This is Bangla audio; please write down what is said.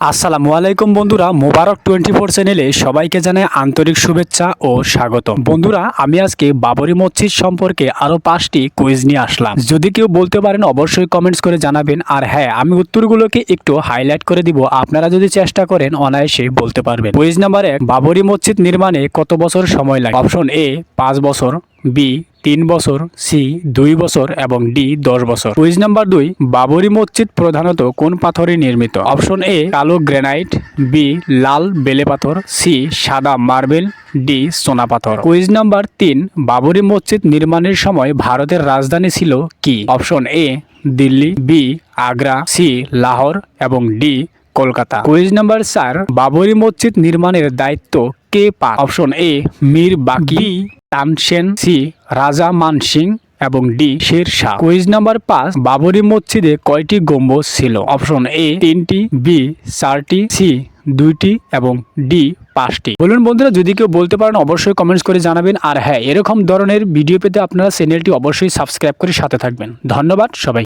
আসসালামু আলাইকুম বন্ধুরা, মোবারক 24 চ্যানেলে সবাইকে জানাই আন্তরিক শুভেচ্ছা ও স্বাগত। বন্ধুরা, আমি আজকে বাবরি মসজিদ সম্পর্কে আরো 5টি কুইজ নিয়ে আসলাম। যদি কেউ বলতে পারেন অবশ্যই কমেন্টস করে জানাবেন। আর হ্যাঁ, আমি উত্তরগুলোকে একটু হাইলাইট করে দিব, আপনারা যদি চেষ্টা করেন অনায়াসে বলতে পারবেন। কুইজ নাম্বার 1, বাবরি মসজিদ নির্মাণে কত বছর সময় লাগে? অপশন এ 5 বছর, বি 3 বছর, সি 2 বছর এবং ডি 10 বছর। কুইজ নাম্বার 2, বাবরি মসজিদ প্রধানত কোন পাথরে নির্মিত? অপশন এ কালো গ্রানাইট, বি লাল বেলে পাথর, সি সাদা মার্বেল, ডি সোনা পাথর। কুইজ নাম্বার 3, বাবরি মসজিদ নির্মাণের সময় ভারতের রাজধানী ছিল কি? Option A Delhi, B Agra, C Lahore এবং D Kolkata. Quiz number 4, Babri Masjid নির্মাণের দায়িত্ব কে পান? অপশন এ মীর বাকি, তানসেন, সি রাজা মান সিং এবং D Sher Shah. Quiz number 5, Babri মসজিদে কয়টি গম্বুজ ছিল? অপশন এ 3টি, বি 4টি, সি 2টি এবং ডি 5টি। বলুন বন্ধুরা, যদি কেউ বলতে পারেন অবশ্যই কমেন্টস করে জানাবেন। আর হ্যাঁ, এরকম ধরনের ভিডিও পেতে আপনারা চ্যানেলটি অবশ্যই সাবস্ক্রাইব করে সাথে থাকবেন। ধন্যবাদ সবাই।